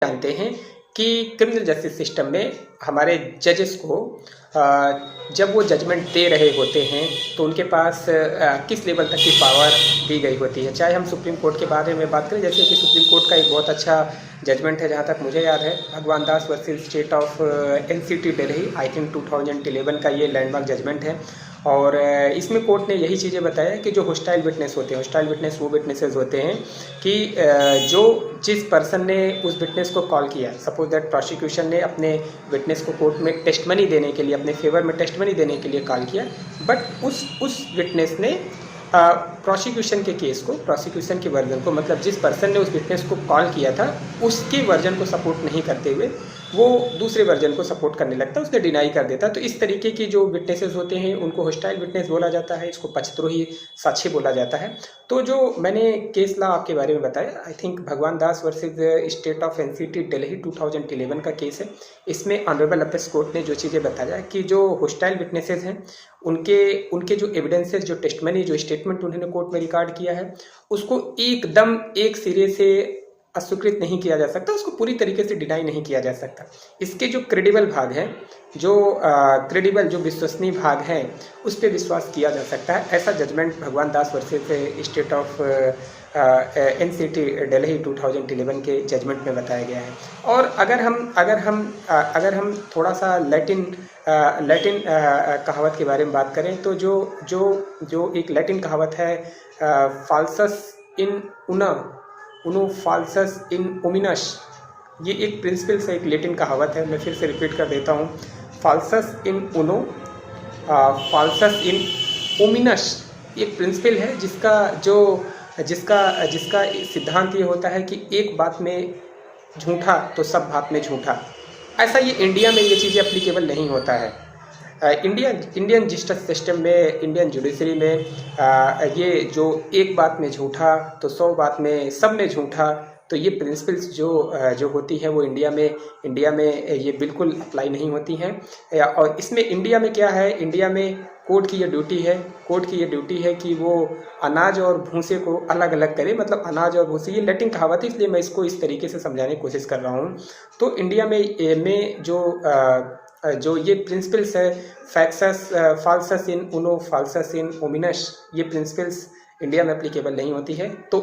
जानते हैं कि क्रिमिनल जस्टिस सिस्टम में हमारे जजेस को जब वो जजमेंट दे रहे होते हैं तो उनके पास किस लेवल तक की पावर दी गई होती है। चाहे हम सुप्रीम कोर्ट के बारे में बात करें, जैसे कि सुप्रीम कोर्ट का एक बहुत अच्छा जजमेंट है, जहाँ तक मुझे याद है, Bhagwan Das versus state of NCT Delhi, I think 2011 का ये लैंडमार्क जजमेंट है। और इसमें कोर्ट ने यही चीज़ें बताया कि जो होस्टाइल विटनेस होते हैं, होस्टाइल विटनेस वो विटनेसेस होते हैं कि जो जिस पर्सन ने उस विटनेस को कॉल किया, सपोज दैट प्रोसिक्यूशन ने अपने विटनेस को कोर्ट में टेस्टमनी देने के लिए, अपने फेवर में टेस्टमनी देने के लिए कॉल किया, बट उस विटनेस ने प्रोसिक्यूशन के केस को, प्रोसिक्यूशन के वर्जन को, मतलब जिस पर्सन ने उस विटनेस को कॉल किया था उसके वर्जन को सपोर्ट नहीं करते हुए वो दूसरे वर्जन को सपोर्ट करने लगता है, उसने डिनाई कर देता। तो इस तरीके की जो विटनेसेस होते हैं उनको होस्टाइल विटनेस बोला जाता है, इसको पक्षद्रोही साक्षी बोला जाता है। तो जो मैंने केस लॉ आपके बारे में बताया, I think Bhagwan Das versus state of NCT Delhi 2011 का केस है। इसमें ऑनरेबल अपेक्स कोर्ट ने जो चीज़ें बताया कि जो होस्टाइल विटनेसेस हैं उनके जो एविडेंसेस, जो टेस्टमनी, जो स्टेटमेंट उन्होंने कोर्ट में रिकॉर्ड किया है, उसको एकदम एक सिरे से अस्वीकृत नहीं किया जा सकता, उसको पूरी तरीके से डिनाई नहीं किया जा सकता। इसके जो क्रेडिबल भाग हैं, जो क्रेडिबल, जो विश्वसनीय भाग हैं, उस पर विश्वास किया जा सकता है। ऐसा judgement Bhagwan Das versus state of NCT Delhi 2011 के जजमेंट में बताया गया है। और अगर हम थोड़ा सा लैटिन कहावत के बारे में बात करें तो जो एक लैटिन कहावत है, फाल्सस इन उनो फाल्सस इन ओमिनस, ये एक प्रिंसिपल से एक लैटिन कहावत है। मैं फिर से रिपीट कर देता हूँ, फाल्सस इन उनो फाल्सस इन ओमिनस, एक प्रिंसिपल है जिसका सिद्धांत ये होता है कि एक बात में झूठा तो सब बात में झूठा। ऐसा ये इंडिया में ये चीज़ें एप्लीकेबल नहीं होता है। इंडियन जस्टिस सिस्टम में, इंडियन जुडिशरी में ये जो एक बात में झूठा तो 100 बात में सब में झूठा, तो ये प्रिंसिपल्स जो होती है वो इंडिया में ये बिल्कुल अप्लाई नहीं होती हैं। और इसमें इंडिया में क्या है, इंडिया में कोर्ट की ये ड्यूटी है कि वो अनाज और भूसे को अलग अलग करे, मतलब अनाज और भूसे, ये लैटिन कहावत है, इसलिए मैं इसको इस तरीके से समझाने की कोशिश कर रहा हूँ। तो इंडिया में जो ये प्रिंसिपल्स है, फाल्सस इन उनो फाल्सस इन ओमिनस, ये प्रिंसिपल्स इंडिया में एप्लीकेबल नहीं होती है। तो